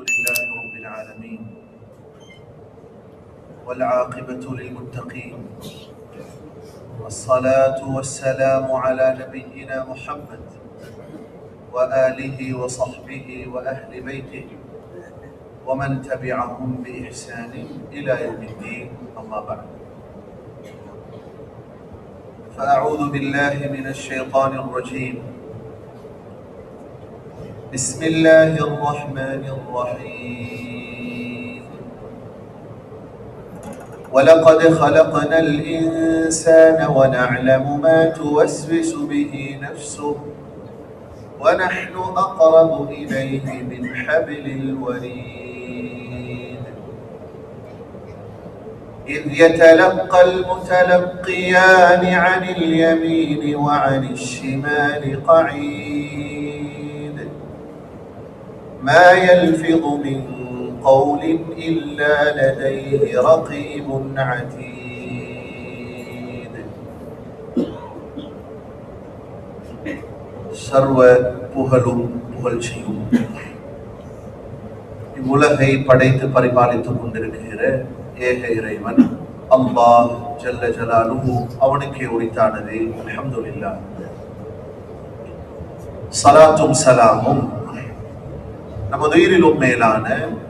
لله رب العالمين والعاقبة للمتقين والصلاة والسلام على نبينا محمد وآله وصحبه وأهل بيته ومن تبعهم بإحسان إلى يوم الدين. أما بعد، فأعوذ بالله من الشيطان الرجيم. بسم الله الرحمن الرحيم. ولقد خلقنا الإنسان ونعلم ما توسوس به نفسه ونحن أقرب إليه من حبل الوريد إذ يتلقى المتلقيان عن اليمين وعن الشمال قعيد ما يلفظ من قول إلا لديه رقيب عتيد. சர்வ புகழும் புகழ்ச்சியும் இவ்வுலகை படைத்து பரிபாலித்துக் கொண்டிருக்கிற ஏக இறைவன் அல்லாஹ் ஜல்ல ஜலாலுஹு அவனுக்கே உரித்தானது. அல்ஹம்துலில்லாஹ். ஸலாத்தும் ஸலாமும் நமது உயிரிலும் மேலான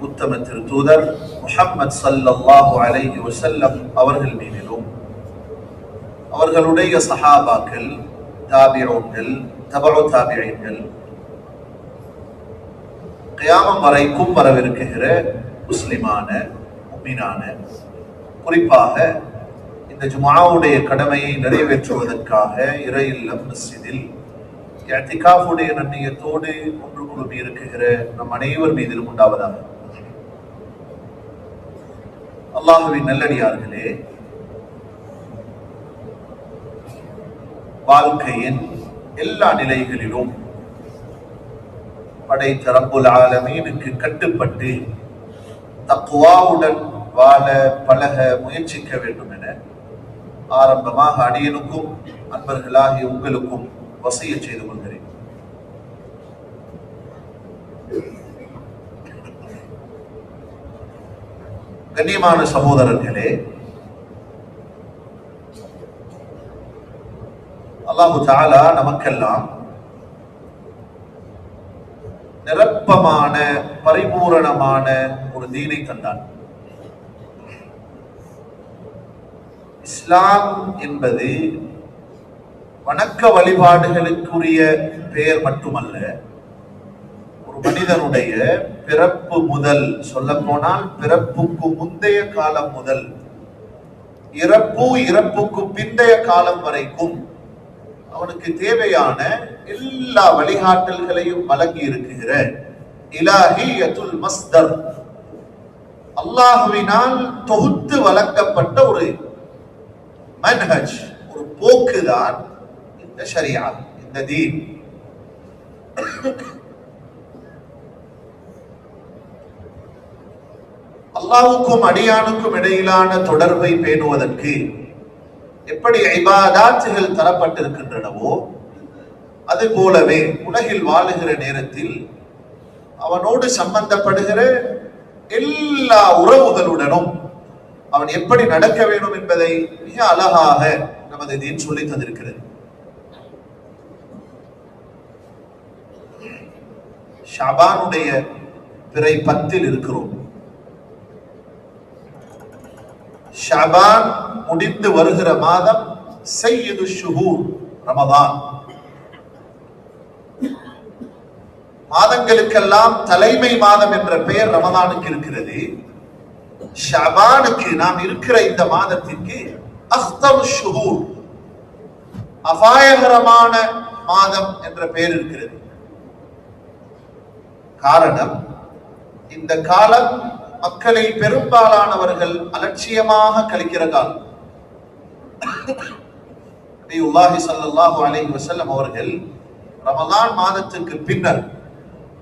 உத்தம திருத்தூதர் முஹம்மது ஸல்லல்லாஹு அலைஹி வஸல்லம் அவர்கள் மீதிலும் அவர்களுடைய சஹாபாக்கள், தாபிஊன்கள், தபஉ தாபிஈன்கள், கியாமம் வரைக்கும் வரவிருக்கிற முஸ்லிமான முஃமினான, குறிப்பாக இந்த ஜும்ஆவுடைய கடமையை நிறைவேற்றுவதற்காக இறை இல்லம் மஸ்ஜிதில் இஅ்திகாஃபுடைய நன்னியத்தோடு ஒன்று குழுமி இருக்குகிற நம் அனைவர் மீதிலும் உண்டாவதாக. அல்லாஹ்வின் நல்லடியார்களே, வாழ்க்கையின் எல்லா நிலைகளிலும் படைத்த ரப்புல் ஆலமீனுக்கு கட்டுப்பட்டு தக்வாவுடன் வாழ பழக முயற்சிக்க வேண்டும் என ஆரம்பமாக அடியனுக்கும் அன்பர்களாகிய உங்களுக்கும் வசியத் செய்து கொள்கிறேன். கண்ணியமான சகோதரர்களே, அல்லாஹு தஆலா நமக்கெல்லாம் நிரப்பமான பரிபூரணமான ஒரு தீனை தந்தான். இஸ்லாம் என்பது வணக்க வழிபாடுகளுக்குரிய பெயர் மட்டுமல்ல, ஒரு மனிதனுடைய பிறப்பு முதல், சொல்ல போனால் பிறப்புக்கு முந்தைய காலம் முதல் இறப்புக்கு பிந்தைய காலம் வரைக்கும் அவனுக்கு தேவையான எல்லா வழிகாட்டல்களையும் வழங்கி இருக்கிற இலாஹியத்துல் மஸ்தர், அல்லாஹ்வினால் தொகுத்து வழங்கப்பட்ட ஒரு மன்ஹஜ், ஒரு போக்குதான் இந்த ஷரியா, இந்த தீன். அல்லாஹ்வுக்கும் அடியானுக்கும் இடையிலான தொடர்பை பேணுவதற்கு எப்படி இபாதத்துகள் தரப்பட்டிருக்கின்றனவோ அது போலவே உலகில் வாழுகிற நேரத்தில் அவனோடு சம்பந்தப்படுகிற எல்லா உறவுகளுடனும் அவன் எப்படி நடக்க வேண்டும் என்பதை மிக அழகாக நமது தீன் சொல்லி தந்திருக்கிறது. ஷாபானுடைய பிறை 10 இருக்கிறோம். ஷாபான் முடிந்து வருகிற மாதம் சய்யிது ஷுஹூர் ரமதான். மாதங்களுக்கெல்லாம் தலைமை மாதம் என்ற பெயர் ரமதானுக்கு இருக்கிறது. ஷாபானுக்கு நாம் இருக்கிற இந்த மாதத்திற்கு அக்தர் ஷுஹூர், அபாயகரமான மாதம் என்ற பெயர் இருக்கிறது. காரணம், இந்த காலம் மக்களில் பெரும்பாலானவர்கள் அலட்சியமாக கழிக்கிற காலம். நபியுல்லாஹி ஸல்லல்லாஹு அலைஹி வஸல்லம் அவர்கள் ரமதான் மாதத்துக்கு பின்னர்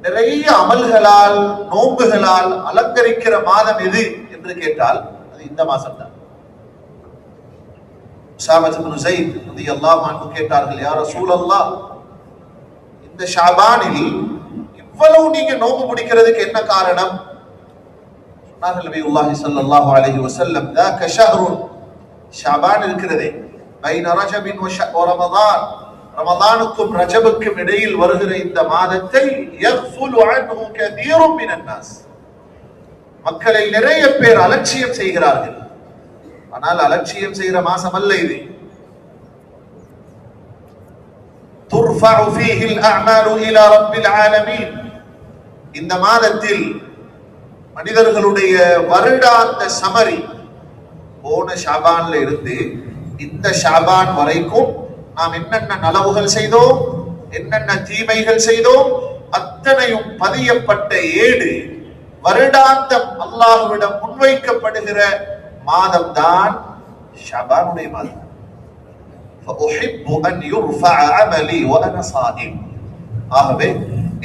நிறைய அமல்களால், நோன்புகளால் அலங்கரிக்கிற மாதம் எது என்று கேட்டால் அது இந்த மாதம் தான். உஸாமா இப்னு ஸைத் ரலியல்லாஹு அன்ஹு கேட்டார்கள், யா ரசூலல்லாஹ், இந்த ஷாபானில் இவ்வளவு நீங்க நோன்பு பிடிக்கிறதுக்கு என்ன காரணம்? நபியுல்லாஹி ஸல்லல்லாஹு அலைஹி வஸல்லம் ذاك شهر ஷஅபான் இருக்கிறதே பைன ரஜபின் வ ரமதான், ரமதானுக்கும் ரஜபுக்கும் இடையில் வருகிற இந்த மாதத்தை யக்ஃபுலு அன்ஹு கதீரும் மினன் நாஸ், மக்களை நிறைய பேர் அலட்சியம் செய்கிறார்கள். ஆனால் அலட்சியம் செய்கிற மாசம் அல்ல இது. துர்ஃபஉ ஃபீஹி அல்-அஅமாலு இலா ரப்பில் ஆலமீன், இந்த மாதத்தில் மனிதர்களுடைய வருடாந்த சமரி போன ஷாபான்ல இருந்து இந்த ஷாபான் வரைக்கும் நாம் என்னென்ன நலவுகள் செய்தோம், என்னென்ன தீமைகள் செய்தோம், அத்தனையும் பதியப்பட்ட ஏடு வருடாந்தம் அல்லாஹ்விடம் முன்வைக்கப்படுகிற மாதம் தான் ஷாபானுடைய மாதம். ஆகவே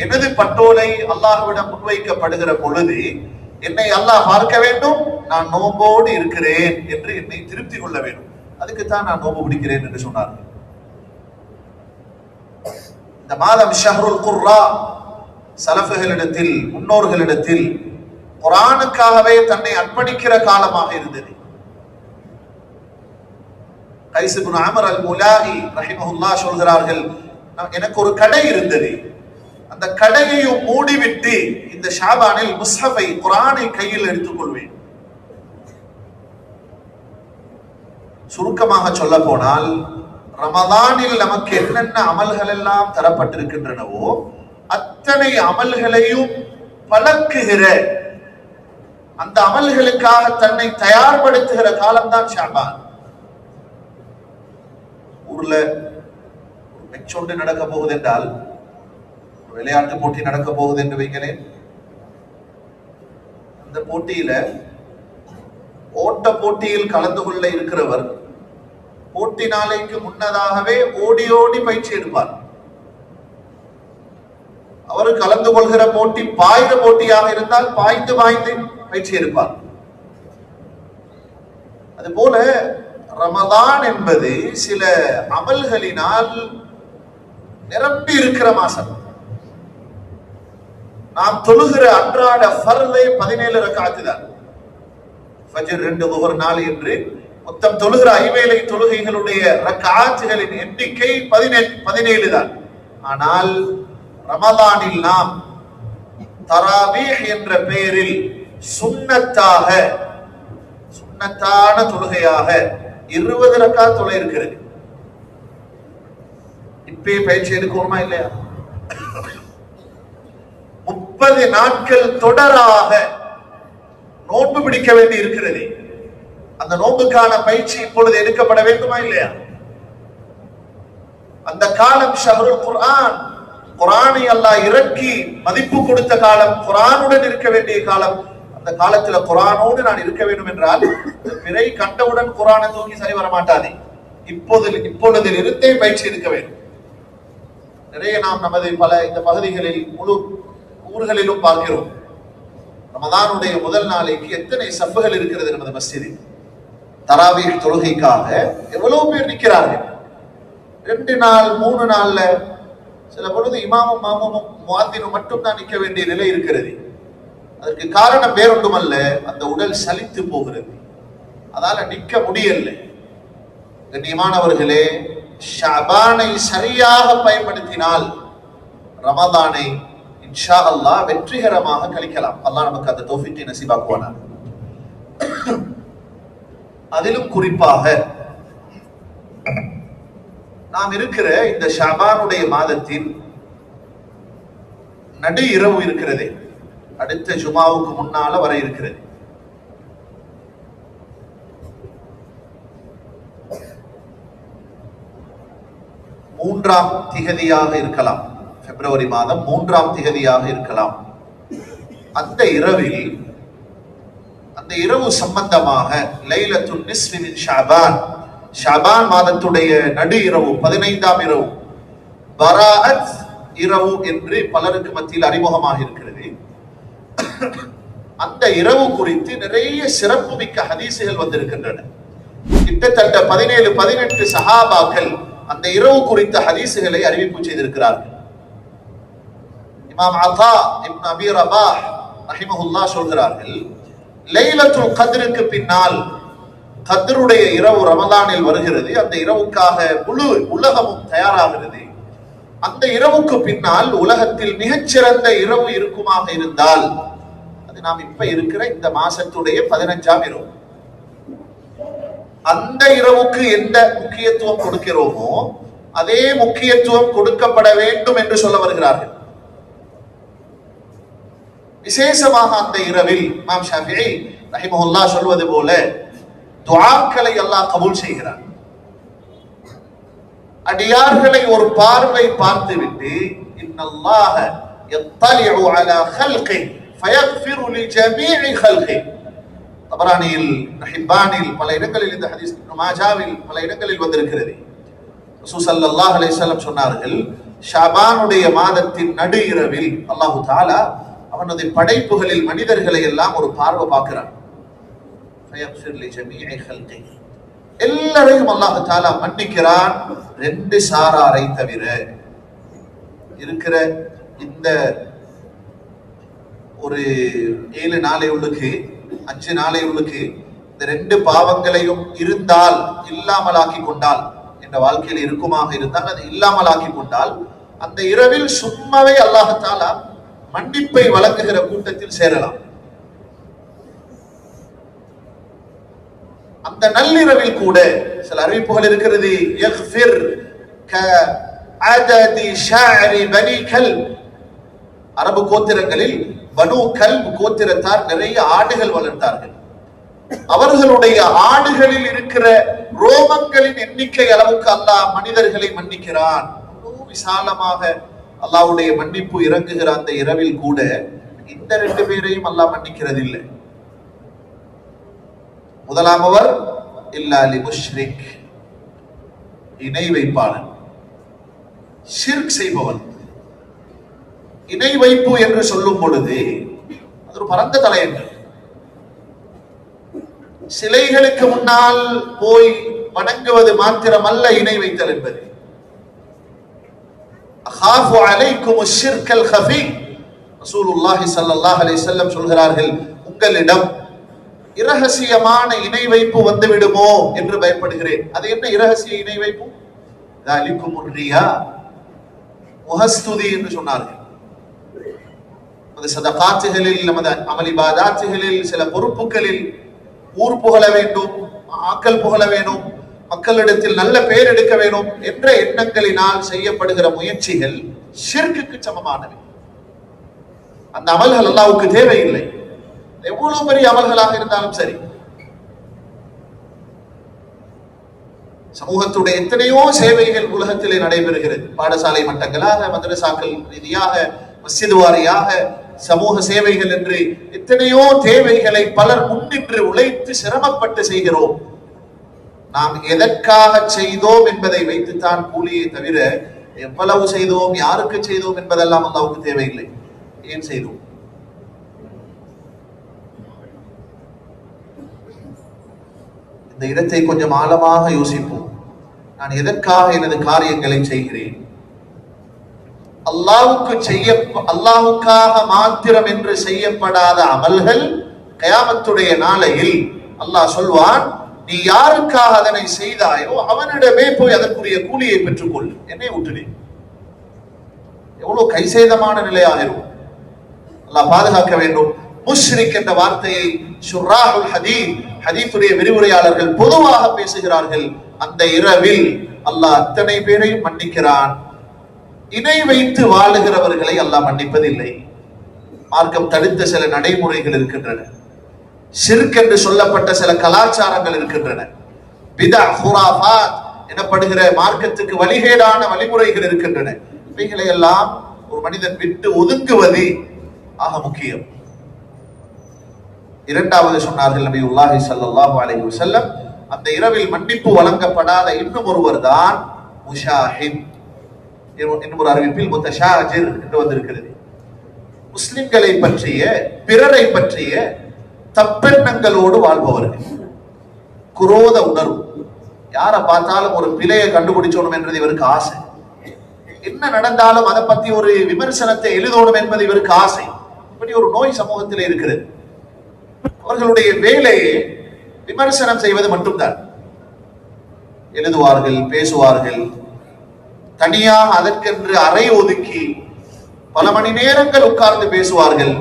எனது பட்டோலை அல்லாஹ்விடம் முன்வைக்கப்படுகிற பொழுது என்னை அல்லாஹ் பார்க்க வேண்டும், நான் நோம்போடு இருக்கிறேன் என்று என்னை திருப்தி கொள்ள வேண்டும். அதுக்குத்தான் நான் நோம்பு பிடிக்கிறேன் என்று சொன்னார்கள். இந்த மாதம் ஷஹ்ருல் குர்ரா, சலஃபுகளிடத்தில் முன்னோர்களிடத்தில் குர்ஆனுக்காகவே தன்னை அர்ப்பணிக்கிற காலமாக இருந்தது. கைஸ் இப்னு அம்ர் அல்-முலாஹி ரஹிமஹுல்லாஹ் சொல்கிறார்கள், எனக்கு ஒரு கடை இருந்தது, அந்த கடையையும் மூடிவிட்டு இந்த ஷாபானில் முஸ்ஹஃபை குர்ஆனை கையில் எடுத்துக் கொள்வேன். சுருக்கமாக சொல்ல போனால், ரமதானில் நமக்கு என்னென்ன அமல்கள் எல்லாம் தரப்பட்டிருக்கின்றனவோ அத்தனை அமல்களையும் பழக்குகிற, அந்த அமல்களுக்காக தன்னை தயார்படுத்துகிற காலம்தான் ஷாபான். ஊர்ல மெச்சொண்டு நடக்க போகுது என்றால், விளையாட்டு போட்டி நடக்க போகுது என்று வைக்கிறேன். அந்த போட்டியில ஓட்ட போட்டியில் கலந்து கொள்ள இருக்கிறவர் போட்டி நாளைக்கு முன்னதாகவே ஓடி ஓடி பயிற்சி எடுப்பார். அவர் கலந்து கொள்கிற போட்டி பாய்ந்த போட்டியாக இருந்தால் பாய்ந்து பாய்ந்து பயிற்சி எடுப்பார். அதுபோல ரமதான் என்பது சில அமல்களினால் நிரம்பி இருக்கிற மாசம். நாம் தொழுகிற அன்றாட ஃபர்லே 17 ரக்அத் தான். ஃபஜ்ர் 2 ظهر 4 என்று மொத்தம் தொழுகிற ஐவேளை தொழுகைகளுடைய ரக்அத்துகளின் எண்ணிக்கை 17 தான். ஆனால் ரமலானில் நாம் தராவீஹ் என்ற பெயரில் சுன்னத்தான தொழுகையாக 20 ரக்அத் தொழ இருக்கிறது. இப்பே பயிற்சி எடுக்கணுமா இல்லையா? 30 நாட்கள் தொடராக நோன்பு பிடிக்க வேண்டி இருக்கிறது. அந்த நோன்புக்கான பயிற்சி இப்பொழுது எடுக்கப்பட வேண்டுமா இல்லையா? அந்த காலம் ஷஹ்ருல் குர்ஆன், குர்ஆனை அல்லாஹ் இறக்கி மதிப்பு கொடுத்த காலம், குர்ஆனுடன் இருக்க வேண்டிய காலம். அந்த காலத்துல குர்ஆனோடு நான் இருக்க வேண்டும் என்றால் பிறை கண்டவுடன் குர்ஆனை தூக்கி சரி வர மாட்டாதே. இப்பொழுதில் இருந்தே பயிற்சி எடுக்க வேண்டும். நிறைய நாம் நமது பல இந்த பகுதிகளில் முழு ஊர்களிலும் பார்க்கிறோம். ரமதானுடைய முதல் நாளைக்கு எத்தனை சஃப்புகள் இருக்கிறது நமது மஸ்ஜிதில். தராவீஹ் தொழுகைக்காக எவ்வளவு பேர் நிற்கிறார்கள். 2 நாள் 3 நாள்ல சில பொழுது இமாமும் மாமுமும் முஅத்தினும் மட்டும் தான் நிற்க வேண்டிய நிலை இருக்கிறது. அதற்கு காரணம் வேறொன்றுமல்ல, அந்த உடல் சலித்து போகிறது, அதால நிற்க முடியல. கண்ணியமானவர்களே, ஷஅபானை சரியாக பயன்படுத்தினால் ரமதானை இன்ஷா அல்லாஹ் வெற்றிகரமாக கழிக்கலாம். அல்லாஹ் நமக்கு அந்த தௌஃபீக்கை நசீபாக்குவானாக. அதிலும் குறிப்பாக நாம் இருக்கிற இந்த ஷஅபானுடைய மாதத்தில் நடு இரவு இருக்கிறது, அடுத்த ஜுமாவுக்கு முன்னால வர இருக்கிறது. மூன்றாம் திகதியாக இருக்கலாம், பிப்ரவரி மாதம் 3ஆம் திகதியாக இருக்கலாம். அந்த இரவில், அந்த இரவு சம்பந்தமாக லைலத்துன் நிஸ்ஃபி மின் ஷஅபான், ஷஅபான் மாதத்துடைய நடு இரவு 15ஆம் இரவு, பராஅத் இரவு என்று பலருக்கு மத்தியில் அறிமுகமாக இருக்கிறது. அந்த இரவு குறித்து நிறைய சிறப்பு மிக்க ஹதீசுகள் வந்திருக்கின்றன. கிட்டத்தட்ட 17-18 சஹாபாக்கள் அந்த இரவு குறித்த ஹதீசுகளை அறிவிப்பு செய்திருக்கிறார்கள். இமாம் அதா இப்னு அபி ரபாஹ் ரஹிமஹுல்லாஹ் சொல்கிறார்கள், லைலத்துல் கத்ருக்கு பின்னால் கத்ருடைய இரவு ரமலானில் வருகிறது. அந்த இரவுக்காக முழு உலகமும் தயாராகிறது. அந்த இரவுக்கு பின்னால் உலகத்தில் மிகச்சிறந்த இரவு இருக்குமாக இருந்தால் அது நாம் இப்ப இருக்கிற இந்த மாசத்துடைய 15ஆம் இரவு. அந்த இரவுக்கு எந்த முக்கியத்துவம் கொடுக்கிறோமோ அதே முக்கியத்துவம் கொடுக்கப்பட வேண்டும் என்று சொல்ல வருகிறார்கள். விசேஷமாக அந்த இரவில் இமாம் ஷாஃபிஈ ரஹிமஹுல்லாஹ் சொல்வது போல துஆக்களை அல்லாஹ் கபூல் செய்கிறார். அடியார்களை ஒரு பார்வை பார்த்துவிட்டு இன்னல்லாஹ யத்தலிஉ அலா ஹல்கி ஃபயக்ஃபிரு லிஜமீஇ ஹல்கி. தபரானியில், ஹிப்பானில் பல இடங்களில் இந்த ஹதீஸ், இப்னு மாஜாவில் பல இடங்களில் வந்திருக்கிறது. ரசூல் ஸல்லல்லாஹு அலைஹி வஸல்லம் சொன்னார்கள், ஷாபானுடைய மாதத்தின் நடு இரவில் அல்லாஹு தஆலா அவனது படைப்புகளில் மனிதர்களை எல்லாம் ஒரு பார்வை பார்க்கிறான். ஃபயக்ஃபிரு லிஜமீஇ ஹல்கி, எல்லாரையும் அல்லாஹு தஆலா மன்னிக்கிறான், 2 சாராரை தவிர. இருக்கிற இந்த ஒரு 7 நாளை உள்ளுக்கு 5 நாளை உள்ளுக்கு இந்த 2 பாவங்களையும் இருந்தால் இல்லாமலாக்கி கொண்டால், என்ற வாழ்க்கையில் இருக்குமாக இருந்தால் அது இல்லாமலாக்கி கொண்டால் அந்த இரவில் சும்மாவே அல்லாஹு தஆலா மன்னிப்பை வழங்குகிற கூட்டத்தில் சேரலாம். அந்த நள்ளிரவில் கூட சில அறிவிப்புகள் இருக்கிறது, யக்ஃபிர் கஅததி ஷஅரி பனி கல்ப். அரபு கோத்திரங்களில் பனு கல்ப் கோத்திரத்தார் நிறைய ஆடுகள் வளர்த்தார்கள். அவர்களுடைய ஆடுகளில் இருக்கிற ரோமங்களின் எண்ணிக்கை அளவுக்கு அல்லாஹ் மனிதர்களை மன்னிக்கிறான். விசாலமாக அல்லாஹ்வுடைய மன்னிப்பு இறங்குகிற அந்த இரவில் கூட இந்த 2 பேரையும் அல்லாஹ் மன்னிக்கிறது இல்லை. முதலாமவர் இல்லா லி முஷ்ரிக், இணை வைப்பாளன், ஷிர்க் செய்பவன். இணை வைப்பு என்று சொல்லும் பொழுது அது ஒரு பரந்த தலையங்கள். சிலைகளுக்கு முன்னால் போய் வணங்குவது மாத்திரமல்ல இணை வைத்தல் என்பது. அகாஃபு அலைக்கும் அஷ்ஷிர்கல் கஃபி. ரசூலுல்லாஹி ஸல்லல்லாஹு அலைஹி வஸல்லம் சொல்கிறார்கள், உங்களிடம் இரகசியமான இணை வைப்பு வந்து விடுமோ என்று பயப்படுகிறேன். அது என்ன இரகசிய இணை வைப்பு? தலிகுமுர் ரியா, முஹஸ்துதி என்று சொன்னார்கள். அது சதகாத்துகளில், நமது அமல் இபாதாத்துகளில், சில பொறுப்புகளில் ஊர் புகழ வேண்டும், ஆக்கள் புகழ வேண்டும், மக்களிடத்தில் நல்ல பெயர் எடுக்க வேண்டும் என்ற எண்ணங்களினால் செய்யப்படுகிற முயற்சிகள் ஷிர்க்குக்கு சமமானவை. அந்த அமல்கள் அல்லாஹ்வுக்கு தேவையில்லை, எவ்வளவு பெரிய அமல்களாக இருந்தாலும் சரி. சமூகத்துடைய எத்தனையோ சேவைகள் உலகத்திலே நடைபெறுகிறது. பாடசாலை மட்டங்களாக, மதரசாக்கள் ரீதியாக, மஸ்ஜித் வாரியாக, சமூக சேவைகள் என்று எத்தனையோ தேவைகளை பலர் முன்னின்று உழைத்து சிரமப்பட்டு செய்கிறோம். நாம் எதற்காக செய்தோம் என்பதை வைத்துத்தான் கூலியை தவிர எவ்வளவு செய்தோம், யாருக்கு செய்தோம் என்பதெல்லாம் அல்லாஹ்வுக்கு தேவையில்லை. ஏன் செய்தோம்? இந்த இடத்தை கொஞ்சம் ஆழமாக யோசிப்போம். நான் எதற்காக எனது காரியங்களை செய்கிறேன்? அல்லாஹ்வுக்காக மாத்திரம் என்று செய்யப்படாத அமல்கள் கயாமத்துடைய நாளையில் அல்லாஹ் சொல்வான், நீ யாருக்காக அதனை செய்தாயோ அவனிடமே போய் அதற்குரிய கூலியை பெற்றுக்கொள், என்னை விட்டுனேன். எவ்வளவு கைசேதமான நிலையாகிரும். அல்லாஹ் பாதுகாக்க வேண்டும். முஷ்ரிக் என்ற வார்த்தையை ஷுர்ராஹுல் ஹதீஸ், ஹதீஸுடைய விரிவுரையாளர்கள் பொதுவாக பேசுகிறார்கள். அந்த இரவில் அல்லாஹ் அத்தனை பேரையும் மன்னிக்கிறான். இணை வைத்து வாழுகிறவர்களை அல்லாஹ் மன்னிப்பதில்லை. மார்க்கம் தடுத்த சில நடைமுறைகள் இருக்கின்றன. ஷிர்க் என்று சொல்லப்பட்ட சில கலாச்சாரங்கள் இருக்கின்றன. பிதா, ஹுராஃபாத் எனப்படுகிற மார்க்கத்துக்கு வழிகேடான வழிமுறைகள் இருக்கின்றன. இவைகளை எல்லாம் ஒரு மனிதன் விட்டு ஒதுங்குவது ஆக முக்கியம். இரண்டாவது சொன்னார்கள் நபியுல்லாஹி ஸல்லல்லாஹு அலைஹி வஸல்லம், அந்த இரவில் மன்னிப்பு வழங்கப்படாத இன்னும் ஒருவர் தான் முஷாஹித். இன்னும் ஒரு அறிவிப்பில் முத்தஷாஜிர் என்று வந்திருக்கிறது. முஸ்லிம்களை பற்றிய, பிறரை பற்றிய தப்பெண்ணங்களோடு வாழ்பவர்கள், குரோத உணர்வு, யாரை பார்த்தாலும் ஒரு பிழையை கண்டுபிடிச்சோம் என்றது இவருக்கு ஆசை. என்ன நடந்தாலும் அதை பத்தி ஒரு விமர்சனத்தை எழுதணும் என்பது இவருக்கு ஆசை. இப்படி ஒரு நோய் சமூகத்தில் இருக்கிறது. அவர்களுடைய வேலையை விமர்சனம் செய்வது மட்டும்தான். எழுதுவார்கள், பேசுவார்கள், தனியாக அதற்கென்று அறை ஒதுக்கி பல மணி நேரங்கள் உட்கார்ந்து பேசுவார்கள்.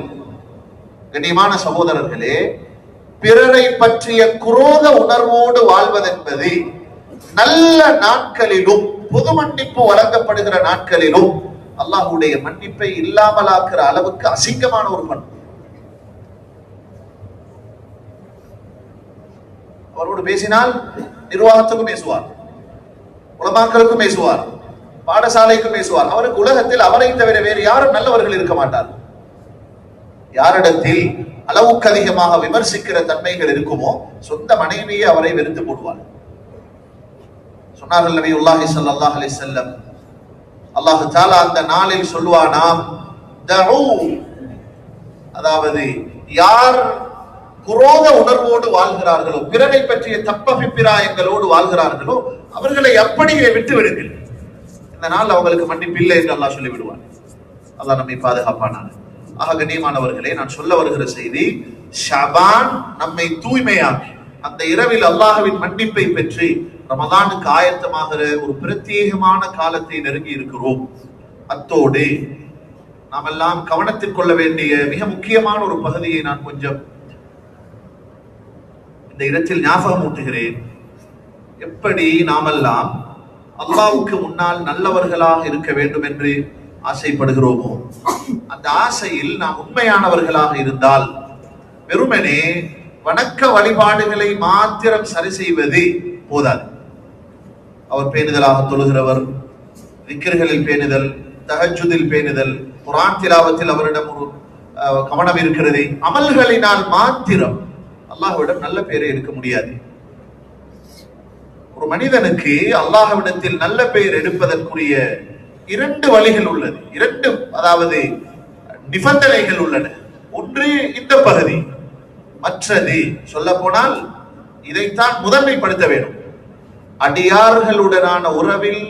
கண்ணியமான சகோதரர்களே, பிறரை பற்றிய குரோத உணர்வோடு வாழ்வதென்பது நல்ல நாட்களிலும் பொது மன்னிப்பு வழங்கப்படுகிற நாட்களிலும் அல்லாஹ்வுடைய மன்னிப்பை இல்லாமலாக்குற அளவுக்கு அசிங்கமான ஒரு பண்பு. அவரோடு பேசினால் நிர்வாகத்துக்கும் பேசுவார், உலமாக்களுக்கும் பேசுவார், பாடசாலைக்கும் பேசுவார். அவருக்கு உலகத்தில் அவரை தவிர வேறு யாரும் நல்லவர்கள் இருக்க மாட்டார். யாரிடத்தில் அளவுக்கு அதிகமாக விமர்சிக்கிற தன்மைகள் இருக்குமோ சொந்த மனைவியை அவரை வெறுத்து போடுவார். சொன்னார்கள் நபியுல்லாஹி ஸல்லல்லாஹு அலைஹி வஸல்லம், அல்லாஹ் தஆலா அந்த நாளில் சொல்வானாம், தஉ, அதாவது யார் குரோத உணர்வோடு வாழ்கிறார்களோ, பிறரை பற்றிய தப்பபிப்பிராயங்களோடு வாழ்கிறார்களோ அவர்களை அப்படியே விட்டு விடுங்கள், இந்த நாள் அவங்களுக்கு மன்னிப்பு இல்லை என்று அல்லாஹ் சொல்லி விடுவார். அல்லாஹ் நம்மை பாதுகாப்பானார். ஆக கண்ணியமானவர்களே, நான் சொல்ல வருகிற செய்தி, ஷஅபான் நம்மை தூய்மையாக்கி அந்த இரவில் அல்லாஹ்வின் மன்னிப்பை பெற்று ரமதானுக்கு ஆயத்தமாகிற ஒரு பிரத்யேகமான காலத்தை நெருங்கி இருக்கிறோம். அத்தோடு நாம் எல்லாம் கவனத்தில் கொள்ள வேண்டிய மிக முக்கியமான ஒரு பகுதியை நான் கொஞ்சம் இந்த இடத்தில் ஞாபகம் ஊட்டுகிறேன். எப்படி நாமெல்லாம் அல்லாஹ்வுக்கு முன்னால் நல்லவர்களாக இருக்க வேண்டும் என்று ஆசைப்படுகிறோமோ, அந்த ஆசையில் நாம் உண்மையானவர்களாக இருந்தால் வெறுமனே வணக்க வழிபாடுகளை மாத்திரம் சரி செய்வது போதாது. அவர் பேணுதலாக தொழுகிறவர், திக்ர்களில் பேணுதல், தஹஜ்ஜுதில் பேணுதல், குர்ஆன் திலாவத்தில் அவரிடம் ஒரு கவனம் இருக்கிறது. அமல்களினால் மாத்திரம் அல்லாஹ்விடம் நல்ல பெயரை எடுக்க முடியாது. ஒரு மனிதனுக்கு அல்லாஹ்விடத்தில் நல்ல பெயர் எடுப்பதற்குரிய இரண்டு வழிகள் உள்ளது, இரண்டு அதாவது நிபந்தனைகள் உள்ளன. ஒன்று இந்த பகுதி, மற்றது சொல்ல போனால் இதைத்தான் முதன்மைப்படுத்த வேண்டும். அடியார்களுடனான உறவில்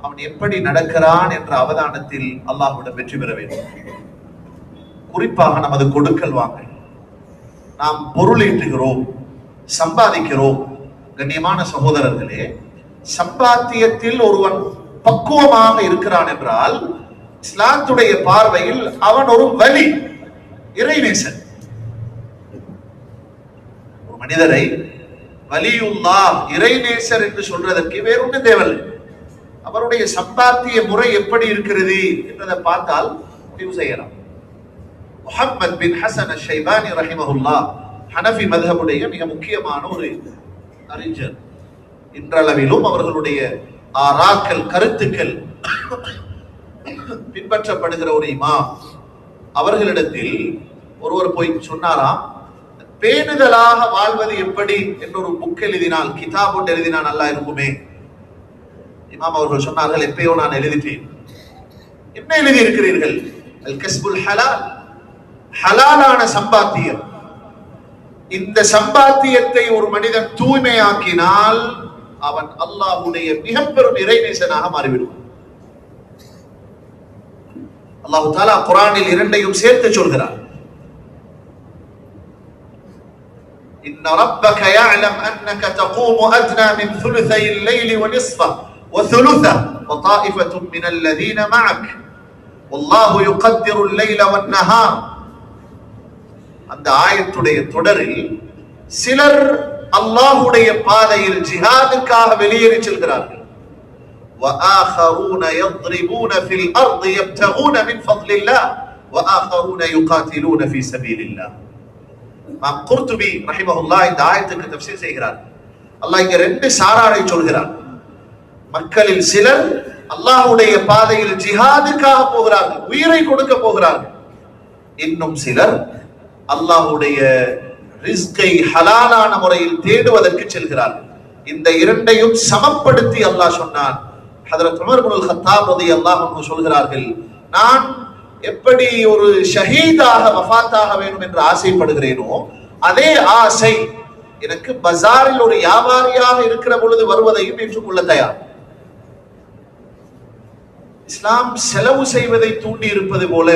அவன் எப்படி நடக்கிறான் என்ற அவதானத்தில் அல்லாஹ்விடம் வெற்றி பெற வேண்டும். குறிப்பாக நமது கொடுக்கல் வாங்கல், நாம் பொருள் ஈட்டுகிறோம், சம்பாதிக்கிறோம். கண்ணியமான சகோதரர்களே, சம்பாத்தியத்தில் ஒருவன் பக்குவமாக இருக்கிறான் என்றால் இஸ்லாத்துடைய பார்வையில் அவன் ஒரு வலி, இறைநேசன். ஒரு மனிதரை வலியுல்லாஹ், இறைநேசர் என்று சொல்றதற்கு வேறொன்று தேவையில்லை. அவருடைய சம்பாத்திய முறை எப்படி இருக்கிறது என்பதை பார்த்தால் முடிவு செய்யலாம். முஹம்மத் பின் ஹசன் அஷ்-ஷைபானி ரஹிமஹுல்லாஹ் ஹனஃபி மذஹபுடைய மிக முக்கியமான ஒரு அறிஞர். இன்றளவிலும் அவர்களுடைய ஆராக்கள், கருத்துக்கள் பின்பற்றப்படுகிற ஒரு இமாம். அவர்களிடத்தில் ஒருவர் போய் சொன்னாராம், பேணுதலாக வாழ்வது எப்படி என்ற ஒரு புக் எழுதினால், கிதாப் ஒன்று எழுதினால் நல்லா இருக்குமே. இமாம் அவர்கள் சொன்னார்கள், எப்பயோ நான் எழுதிட்டேன். என்ன எழுதி இருக்கிறீர்கள்? அல் கஸ்புல் ஹலால், ஹலாலான சம்பாத்தியம். இந்த சம்பாத்தியத்தை ஒரு மனிதன் தூய்மையாக்கினால் அவன் அல்லாஹ்வுடைய மிக பெரும் இறைநேசனாக மாறிவிடுவான். அல்லாஹ் தஆலா குர்ஆனில் இரண்டையும் சேர்த்து சொல்கிறார். إن ربك يعلم أنك تقوم أدنى من ثلثي الليل ونصفه وثلثه وطائفة من الذين معك والله يقدر الليل والنهار. அந்த ஆயத்துடைய தொடரில் சிலர் அல்லாஹ்வுடைய பாதையில் ஜிஹாதுக்காக வெளியேறி செல்கிறார்கள். وآخرون يضربون في الأرض يبتغون من فضل الله وآخرون يقاتلون في سبيل الله. இமாம் குர்துபி ரஹிமஹுல்லாஹ் இந்த ஆயத்துக்கு தஃப்சீர் செய்கிறார். அல்லாஹ் இங்க ரெண்டு சாராரை சொல்கிறார். மக்களில் சிலர் அல்லாஹ்வுடைய பாதையில் ஜிஹாதுக்காக போகிறார்கள், உயிரை கொடுக்க போகிறார்கள். இன்னும் சிலர் அல்லாஹ்வுடைய ரிஸ்கை ஹலாலான முறையில் தேடுவதற்கு செல்கிறார்கள். இந்த இரண்டையும் சமப்படுத்தி அல்லாஹ் சொன்னான். ஹஜ்ரத் உமர் இப்னு அல்-கத்தாப் ரலியல்லாஹு அன்ஹு சொல்கிறார்கள், நான் எப்படி ஒரு ஷஹீதாக வஃபாத்தாக வேண்டும் என்று ஆசைப்படுகிறேனோ அதே ஆசை எனக்கு பஜாரில் ஒரு வியாபாரியாக இருக்கிற பொழுது வருவதையும் ஏற்றுக்கொள்ள தயார். இஸ்லாம் செலவு செய்வதை தூண்டி இருப்பது போல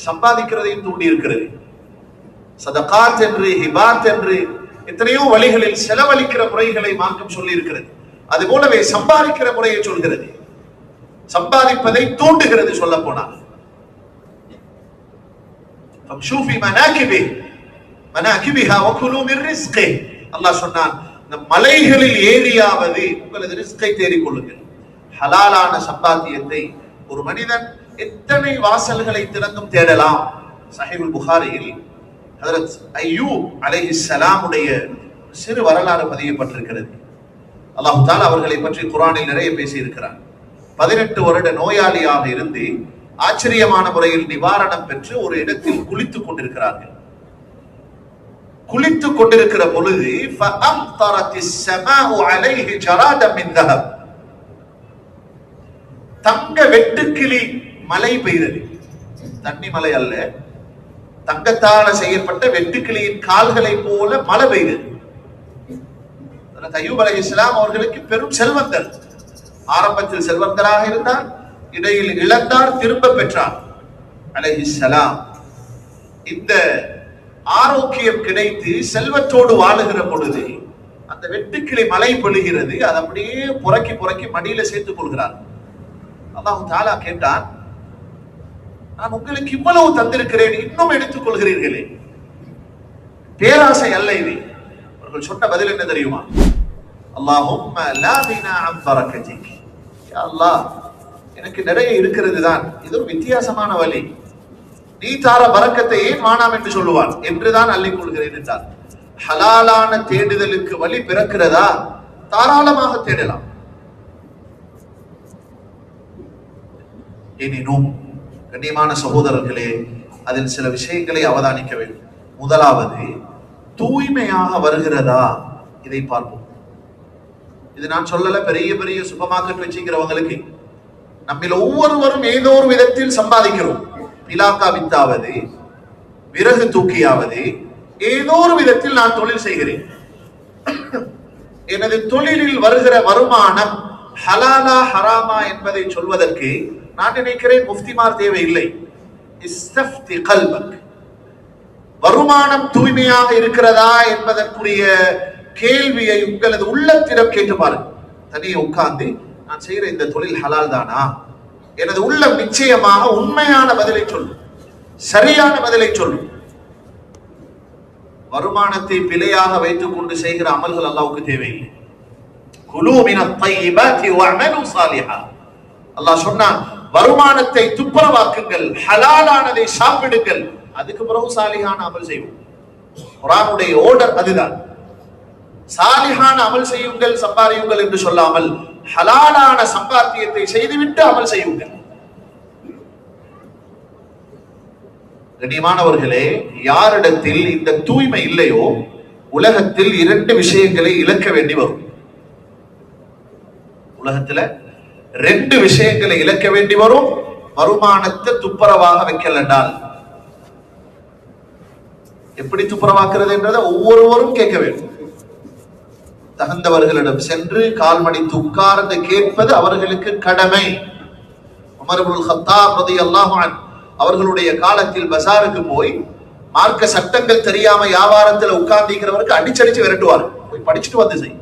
சம்பாதிக்கிறதையும் தூண்டி இருக்கிறது. சதகாத் என்று, ஹிபாத் என்று எத்தனையோ வழிகளில் செலவழிக்கிற முறைகளை மார்க்கம் சொல்லி இருக்கிறது. அது போலவே சம்பாதிக்கிற முறையை சொல்கிறது, சம்பாதிப்பதை தூண்டுகிறது. சொல்ல போனால் அல்லாஹ் சொன்னான், இந்த மலைகளில் ஏறியாவது உங்களது ரிஸ்கை தேடிக் கொள்ளுங்கள். ஹலாலான சம்பாத்தியத்தை ஒரு மனிதன் எத்தனை வாசல்களை திறந்தும் தேடலாம். சஹீஹுல் புகாரியில் ஹஜ்ரத் அய்யூப் அலைஹிஸ்ஸலாம் உடைய சிறு வரலாறு பதியப்பட்டிருக்கிறது. அல்லாஹ் தஆலா அவர்களை பற்றி குர்ஆனில் நிறைய பேசி இருக்கிறார். 18 வருட நோயாளியாக இருந்து ஆச்சரியமான முறையில் நிவாரணம் பெற்று ஒரு இடத்தில் குளித்துக் கொண்டிருக்கிறார்கள். குளித்துக் கொண்டிருக்கிற பொழுது தங்க வெட்டுக்கிளி மழை பெய்தது. தண்ணி மலை அல்ல, தங்கத்தால செய்யப்பட்ட வெட்டுக்கிளியின் கால்களை போல மழை பெய்தது. அய்யூப் அலைஹிஸ்ஸலாம் அவர்களுக்கு பெரும் செல்வந்தர். ஆரம்பத்தில் செல்வந்தராக இருந்தார், இடையில் இழந்தார், திரும்ப பெற்றார் அலைஹிஸ்ஸலாம். இந்த ஆரோக்கியம் கிடைத்து செல்வத்தோடு வாழுகிற பொழுது அந்த வெட்டுக்கிளி மழை பொழிகிறது. அது அப்படியே புறக்கி புறக்கி மடியில சேர்த்துக் கொள்கிறார். அல்லாஹ் தஆலா கேட்டான், நான் உங்களுக்கு இவ்வளவு தந்திருக்கிறேன், இன்னும் எடுத்துக் கொள்கிறீர்களே? பேராசை அல்ல இது. அவர்கள் சொன்ன பதில் என்ன தெரியுமா? அல்லாஹும்ம லா கினா அன் பரக்கதிக். யா அல்லாஹ், எனக்கு நிறைய இருக்கிறது தான், இது ஒரு வித்தியாசமான வழி. நீ தார பரக்கத்தை ஏன் வானாம் என்று சொல்லுவான் என்றுதான் அள்ளிக் கொள்கிறேன் என்றார். ஹலாலான தேடுதலுக்கு வழி பிறக்கிறதா? தாராளமாக தேடலாம். எனினும் கண்ணியமான சகோதரர்களே, அதில் சில விஷயங்களை அவதானிக்க வேண்டும். முதலாவது, தூய்மையாக வருகிறதா இதை பார்ப்போம். இது நான் சொல்லல, பெரிய பெரிய சூப்பர் மார்க்கெட் வச்சுக்கிறவங்களுக்கு. நம்மில் ஒவ்வொருவரும் ஏதோ ஒரு விதத்தில் சம்பாதிக்கிறோம். பிலாக்கா வித்தாவது, விறகு தூக்கியாவது, ஏதோ ஒரு விதத்தில் நான் தொழில் செய்கிறேன். எனது தொழிலில் வருகிற வருமானம் ஹலாலா ஹராமா என்பதை சொல்வதற்கு நான் நினைக்கிறேன் முஃப்திமார் தேவையில்லை. இஸ்தஃப்தி கல்பக். வருமானம் தூய்மையாக இருக்கிறதா என்பதற்குரிய கேள்வியை உங்களது உள்ளத்திடம் கேட்டு பாருங்கள். தனியே உட்கார்ந்து, நான் செய்கிற இந்த தொழில் ஹலால் தானா? எனது உள்ளம் நிச்சயமாக உண்மையான பதிலை சொல்லும், சரியான பதிலை சொல்லும். வருமானத்தை பிழையாக வைத்துக் கொண்டு செய்கிற அமல்கள் அல்லாஹ்வுக்கு தேவையில்லை. குலூ மினத் தையிபாத்தி வஅமலு ஸாலிஹா. அல்லாஹ் சொன்னான், வருமானத்தை துப்புரவாக்குங்கள், ஹலாலானதை சாப்பிடுங்கள், அதுக்கு பிறகு சாலிஹான அமல் செய்வோம். குர்ஆனுடைய ஆர்டர் அதுதான். சாலிஹான அமல் செய்யுங்கள், சம்பாதியுங்கள் என்று சொல்லாமல் ஹலாலான சம்பாத்தியத்தை செய்துவிட்டு அமல் செய்யுங்கள். கண்ணியமானவர்களே, யாரிடத்தில் இந்த தூய்மை இல்லையோ உலகத்தில் 2 விஷயங்களை இழக்க வேண்டி வரும். உலகத்துல 2 விஷயங்களை இழக்க வேண்டி வரும், வருமானத்தை துப்புரவாக வைக்கலண்டால். எப்படி துப்புரவாக்குறது என்றதை ஒவ்வொருவரும் கேட்க வேண்டும். தகுந்தவர்களிடம் சென்று கால் மடித்து உட்கார்ந்து கேட்பது அவர்களுக்கு கடமை. உமர் இப்னுல் கத்தாப் ரலியல்லாஹு அன்ஹு அவர்களுடைய காலத்தில் பஜாருக்கு போய் மார்க்க சட்டங்கள் தெரியாம வியாபாரத்தில் உட்கார்ந்திருக்கிறவருக்கு அடிச்சடிச்சு விரட்டுவார். போய் படிச்சுட்டு வந்து செய்.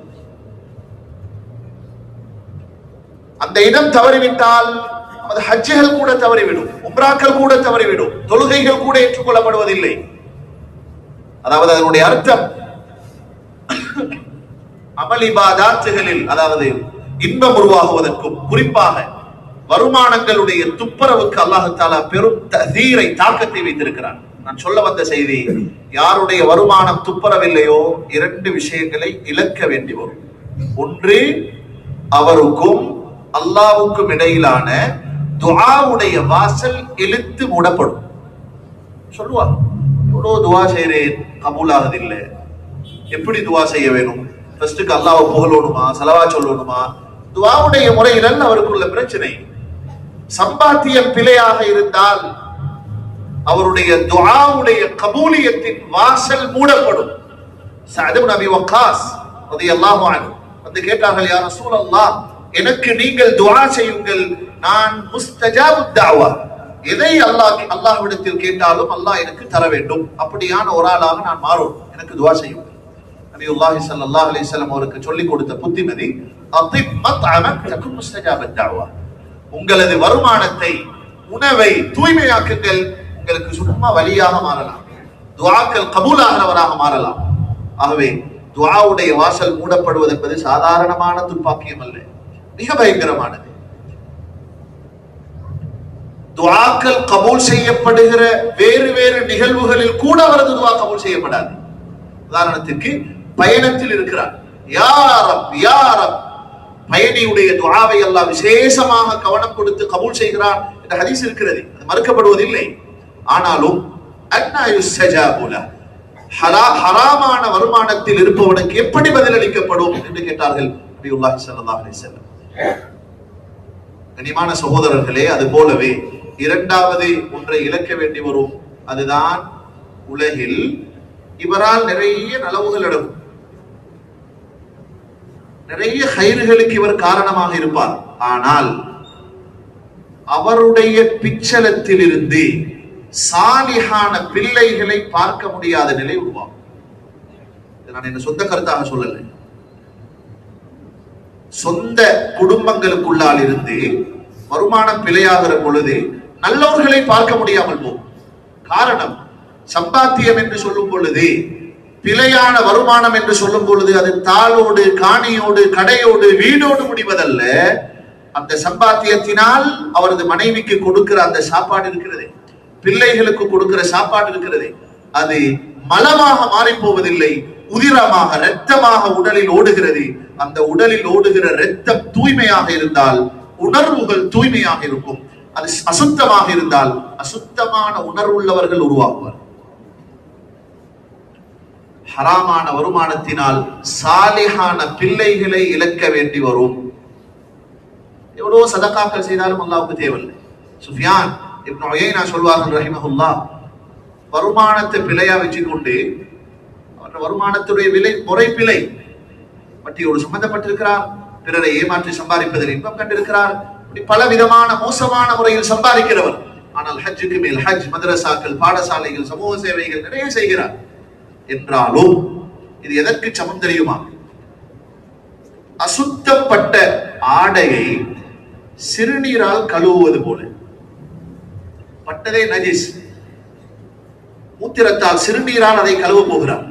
அந்த இடம் தவறிவிட்டால் நமது ஹஜ்ஜுகள் கூட தவறிவிடும், உம்ராக்கள் கூட தவறிவிடும், தொழுகைகள் கூட ஏற்றுக்கொள்ளப்படுவதில்லை. அதாவது அதனுடைய அர்த்தம், அமல் இபாதத்துகளில், அதாவது இன்பம் உருவாகுவதற்கும் குறிப்பாக வருமானங்களுடைய துப்புரவுக்கு அல்லாஹ் தஆலா பெரும் தஹீரை, தாக்கத்தை வைத்திருக்கிறார். நான் சொல்ல வந்த செய்தி, யாருடைய வருமானம் துப்புரவில்லையோ 2 விஷயங்களை இழக்க வேண்டி வரும். ஒன்று, அவருக்கும் அல்லாஹ்வுக்கும் இடையிலான துஆவுடைய வாசல் இழுத்து மூடப்படும். சொல்லுவார், எவ்வளவு துஆ செய்றேன், கபூல் ஆகுதில்லை. எப்படி துஆ செய்ய வேணும்? ஃபர்ஸ்ட்டுக்கு அல்லாஹ்வை புகழணுமா, ஸலவாத் சொல்லணுமா? துஆவுடைய முறையில் அவருக்குள்ள பிரச்சனை. சம்பாத்தியம் பிழையாக இருந்தால் அவருடைய துஆவுடைய கபூலியத்தின் வாசல் மூடப்படும். சஅத் இப்னு அபி வக்காஸ் ரலியல்லாஹு அன்ஹு வந்து கேட்டார்கள், யா ரசூலல்லாஹ், எனக்கு நீங்கள் துஆ செய்யுங்கள், நான் முஸ்தஜாபுத் தஅவா, எதை அல்லாஹ்விடத்தில் கேட்டாலும் அல்லாஹ் எனக்கு தர வேண்டும், அப்படியான ஒரு ஆளாக நான் மாறும், எனக்கு துஆ செய்யுங்கள். நபியுல்லாஹி ஸல்லல்லாஹு அலைஹி வஸல்லம் அவருக்கு சொல்லிக் கொடுத்த புத்திமதி அத்திப் மத்அமக் தகுன் முஸ்தஜாபத் தஅவா, உங்களது வருமானத்தை, உணவை தூய்மையாக்குங்கள், உங்களுக்கு சும்மா வழியாக மாறலாம், துஆக்கள் கபூலாகிறவராக மாறலாம். ஆகவே துஆவுடைய வாசல் மூடப்படுவது என்பது சாதாரணமான துப்பாக்கியம் அல்ல, மிக பயங்கரமானது. துஆக்கள் கபூல் செய்யப்படுகிற வேறு வேறு நிகழ்வுகளில் கூட அவரது துஆ கபூல் செய்யப்படாது. உதாரணத்துக்கு பயணத்தில் இருக்கிறார், யா ரப் யா ரப், பயணியுடைய துஆவை அல்லாஹ் விசேஷமாக கவனம் கொடுத்து கபூல் செய்கிறார் என்ற ஹதீஸ் இருக்கிறது, அது மறுக்கப்படுவதில்லை. ஆனாலும் அன்னா யுஸ்தஜாபு லஹ், ஹராமான வருமானத்தில் இருப்பவனுக்கு எப்படி பதிலளிக்கப்படும் என்று கேட்டார்கள் நபியுல்லாஹி ஸல்லல்லாஹு அலைஹி வஸல்லம். கனிமான சகோதரர்களே, அது போலவே இரண்டாவது ஒன்றை இழக்க வேண்டி வரும், அதுதான் உலகில் இவரால் நிறைய நலவுகள் நடக்கும், நிறைய ஹைர்களுக்கு இவர் காரணமாக இருப்பார். ஆனால் அவருடைய பிச்சலத்தில் இருந்து சாலிஹான பிள்ளைகளை பார்க்க முடியாத நிலை உருவாகும். நான் என்ன சொந்த கருத்தாக சொல்லலை, சொந்த குடும்பங்களுக்குள்ளால் இருந்து வருமானம் பிழையாகிற பொழுது நல்லவர்களை பார்க்க முடியாமல் போகும். காரணம், சம்பாத்தியம் என்று சொல்லும் பொழுது, பிழையான வருமானம் என்று சொல்லும் பொழுது அது தாளோடு, காணியோடு, கடையோடு, வீடோடு முடிவதல்ல. அந்த சம்பாத்தியத்தினால் அவரது மனைவிக்கு கொடுக்கிற அந்த சாப்பாடு இருக்கிறது, பிள்ளைகளுக்கு கொடுக்கிற சாப்பாடு இருக்கிறது, அது மலமாக மாறி போவதில்லை, உதிரமாக இரத்தமாக உடலில் ஓடுகிறது. அந்த உடலில் ஓடுகிற இரத்தம் தூய்மையாக இருந்தால் உணர்வுகள் தூய்மையாக இருக்கும், அது அசுத்தமாக இருந்தால் அசுத்தமான உணர்வுள்ளவர்கள் உருவாகுவார். ஹராமான வருமானத்தினால் சாலிஹான பிள்ளைகளை இழக்க வேண்டி வரும். எவ்வளவு சதகாக்கள் செய்தாலும் அல்லாஹ்வுக்கு தேவையில்லை. சுஃபியான் இப்னு உயைனா சொல்வார்கள் ரஹிமஹுல்லாஹ், வருமானத்தை பிழையா வச்சுக்கொண்டு அவருடைய வருமானத்துடைய விலை முறை பிழை, வட்டியோடு சம்பந்தப்பட்டிருக்கிறார், பிறரை ஏமாற்றி சம்பாதிப்பதில் இன்பம் கண்டிருக்கிறார், பல விதமான மோசமான முறையில் சம்பாதிக்கிறவர். ஆனால் ஹஜ்ஜுக்கு மேல் ஹஜ், மதரசாக்கள், பாடசாலைகள், சமூக சேவைகள் நிறைய செய்கிறார். என்றாலும் இது எதற்கு சமம் தெரியுமா? அசுத்தப்பட்ட ஆடையை சிறுநீரால் கழுவுவது போல. பட்டதே நஜிஸ், மூத்திரத்தால் சிறுநீரால் அதை கழுவ போகிறார்.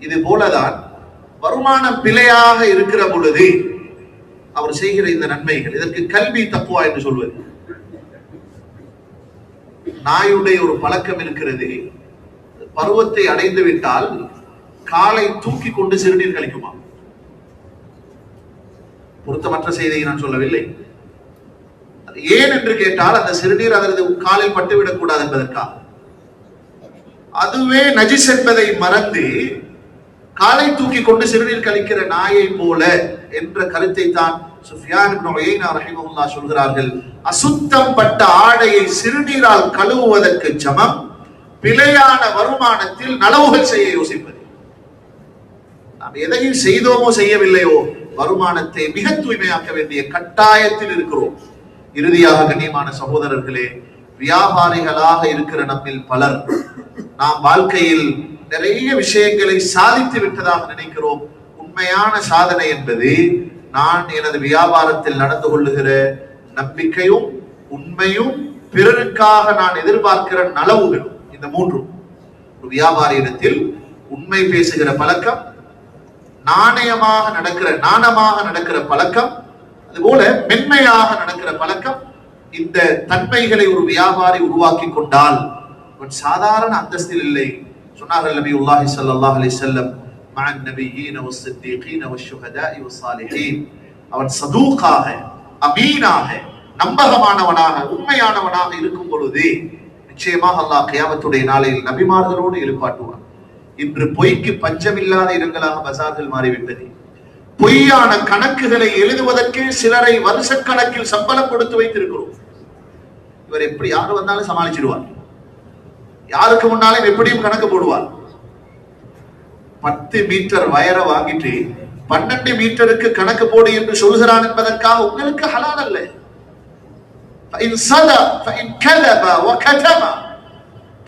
இது போலதான் வருமானம் பிழையாக இருக்கிற பொழுது அவர் செய்கிற இந்த நன்மைகள், இதற்கு கல்வி தக்குவா என்று சொல்வது. நாயுடைய ஒரு பழக்கம் இருக்கிறது, பருவத்தை அடைந்து விட்டால் காலை தூக்கி கொண்டு சிறுநீர் கழிக்குமா? பொருத்தமற்ற செய்தியை நான் சொல்லவில்லை. ஏன் என்று கேட்டால் அந்த சிறுநீர் அதனது காலில் பட்டுவிடக் கூடாது என்பதற்காக. அதுவே நஜிஸ் என்பதை மறந்து காலை தூக்கி கொண்டு சிறுநீர் கழிக்கிற நாயை போல என்ற கருத்தை தான் சுஃபியான் இப்னு உயைனா ரஹிமஹுல்லாஹ் சொல்கிறார்கள். அசுத்தம் பட்ட ஆடையை சிறுநீரால் கழுவுவதற்கு சமம் பிழையான வருமானத்தில் நலவுகள் செய்ய யோசிப்பது. நாம் எதையும் செய்தோமோ செய்யவில்லையோ வருமானத்தை மிக தூய்மையாக்க வேண்டிய கட்டாயத்தில் இருக்கிறோம். இறுதியாக கண்ணியமான சகோதரர்களே, வியாபாரிகளாக இருக்கிற நம்மில் பலர் நாம் வாழ்க்கையில் நிறைய விஷயங்களை சாதித்து விட்டதாக நினைக்கிறோம். உண்மையான சாதனை என்பது நான் எனது வியாபாரத்தில் நடந்து கொள்ளுகிற நம்பிக்கையும் உண்மையும் பிறருக்காக நான் எதிர்பார்க்கிற நலவுகளும். இந்த மூன்றும். ஒரு வியாபாரியிடத்தில் உண்மை பேசுகிற பழக்கம், நாணயமாக நடக்கிற பழக்கம், அதுபோல மென்மையாக நடக்கிற பழக்கம், இந்த தன்மைகளை ஒரு வியாபாரி உருவாக்கி கொண்டால் அவன் சாதாரண அந்தஸ்தில் இல்லை. சொன்னார்கள் நபியுல்லாஹி ஸல்லல்லாஹு அலைஹி வஸல்லம், மஅன் நபிய்யீன வஸ்ஸித்தீகீன வஷ்ஷுஹதாஇ வஸ்ஸாலிஹீன், அவன் சதூகாக, அமீனாக, நம்பகமானவனாக, உண்மையானவனாக இருக்கும் பொழுது நிச்சயமாக அல்லாஹ் கியாமத்துடைய நாளையில் நபிமார்களோடு எழுப்பாட்டுவான். இன்று பொய்க்கு பஞ்சமில்லாத இடங்களாக பஜார்கள் மாறிவிட்டது. பொய்யான கணக்குகளை எழுதுவதற்கு சிலரை வருஷக்கணக்கில் சம்பளம் கொடுத்து வைத்திருக்கிறோம். இவர் எப்படி யாரு வந்தாலும் சமாளிச்சிடுவார், யாருக்கு முன்னாலும் எப்படியும் கணக்கு போடுவார். 10 மீட்டர் வயரை வாங்கிட்டு 12 மீட்டருக்கு கணக்கு போடு என்று சொல்கிறான் என்பதற்காக உங்களுக்கு ஹலால் அல்ல.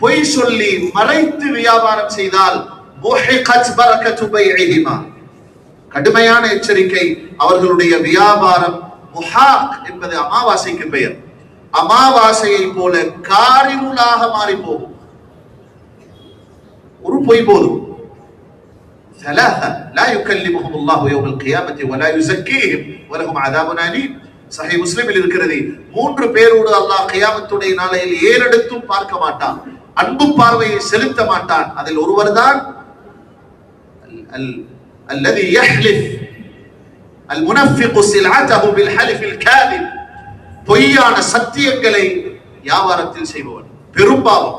பொய் சொல்லி மறைத்து வியாபாரம் செய்தால் கடுமையான எச்சரிக்கை. அவர்களுடைய வியாபாரம் முஹாக் என்பது அமாவாசைக்கு பெயர். அமாவாசையை போல காரிருளாக மாறி போகும். ஒரு பொய் போதும். ثلاثة لا يكلمهم الله يوم القيامة ولا يزكيهم ولهم عذاب أليم. சஹீஹ் முஸ்லிமில் இருக்கிறது. 3 பேரோடு அல்லாஹ் கியாமத்துடைய நாளையில் ஏறெடுத்தும் பார்க்க மாட்டான், அன்பு பார்வையை செலுத்த மாட்டான். அதில் ஒருவர்தான் الذي يحلف المنفق سلعته بالحلف الكاذب. பொய்யான சத்தியங்களை வியாபாரத்தில் செய்பவன். பெரும்பாலும்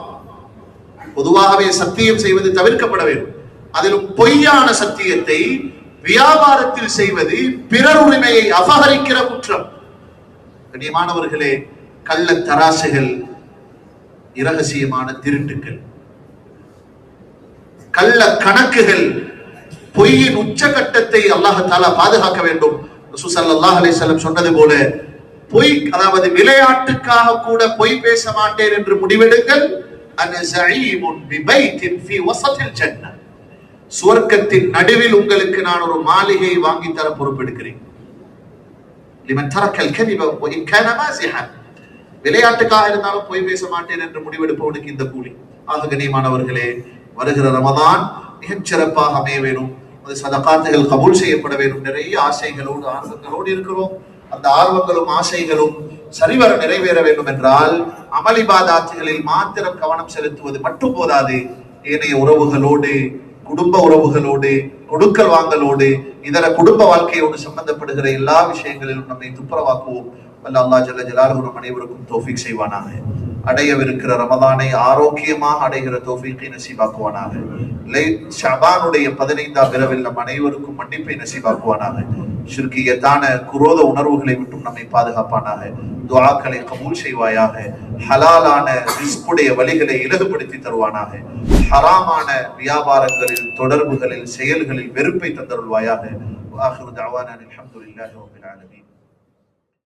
பொதுவாகவே சத்தியம் செய்வது தவிர்க்கப்பட வேண்டும். அதிலும் பொய்யான சத்தியத்தை வியாபாரத்தில் செய்வது பிறர் உரிமையை அபகரிக்கிற குற்றம். கண்ணியமானவர்களே, கள்ள தராசுகள், இரகசியமான திருட்டுக்கள், கள்ள கணக்குகள், பொய்யின் உச்சகட்டத்தை அல்லாஹ் தஆலா பாதுகாக்க வேண்டும். ரசூல் ஸல்லல்லாஹு அலைஹி வஸல்லம் சொன்னது போல, பொய், அதாவது விளையாட்டுக்காக கூட பொய் பேச மாட்டேன் என்று முடிவெடுங்கள். அன ஸஈமுன் பிபைத்தின் ஃபீ வஸத்தில் ஜன்னah. சுவர்க்கத்தின் நடுவில் உங்களுக்கு நான் ஒரு மாளிகை வாங்கி தர பொறுப்பெடுக்கிறேன். லிமன் தரக்கல் கதிப வஇன் கான மாஸிஹன். விளையாட்டுக்காக இருந்தாலும் பொய் பேச மாட்டேன் என்று முடிவெடுப்பவனுக்கு இந்த கூலி. ஆக கண்ணியமானவர்களே, வருகிற ரமதான் மிகச் சிறப்பாக அமைய வேண்டும். அது சதகாத்துகள் கபூல் செய்யப்பட வேண்டும். நிறைய ஆசைகளோடு ஆர்வங்களோடு இருக்கிறோம். அந்த ஆர்வங்களும் ஆசைகளும் சரிவர நிறைவேற வேண்டும் என்றால் அமல் இபாதத்துகளில் மாத்திரம் கவனம் செலுத்துவது மட்டும் போதாது. ஏனைய உறவுகளோடு, குடும்ப உறவுகளோடு, கொடுக்கல் வாங்கலோடு, இதர குடும்ப வாழ்க்கையோடு சம்பந்தப்படுகிற எல்லா விஷயங்களிலும் நம்மை துப்புரவாக்குவோம். வல்ல அல்லாஹ் ஜல்ல ஜலாலுஹு நம் அனைவருக்கும் தௌஃபீக் செய்வானாக. அடையவிருக்கிற ரமதானை ஆரோக்கியமாக அடைகிற தௌஃபீக்கை நசீபாக்குவானாக. ஷஅபானுடைய 15ஆம் இரவில் நம் அனைவருக்கும் மன்னிப்பை நசீபாக்குவானாக. ஷிர்கியத்தான குரோத உணர்வுகளை விட்டும் நம்மை பாதுகாப்பானாக. துஆக்களை கபூல் செய்வாயாக. ஹலாலான ரிஸ்குடைய வழிகளை இலகுபடுத்தி தருவானாக. ஹராமான வியாபாரங்களில், தொடர்புகளில், செயல்களில் வெறுப்பை தந்தருள்வாயாக. ஆகிரு தஅவானா அல்ஹம்துலில்லாஹி ரப்பில் ஆலமீன்.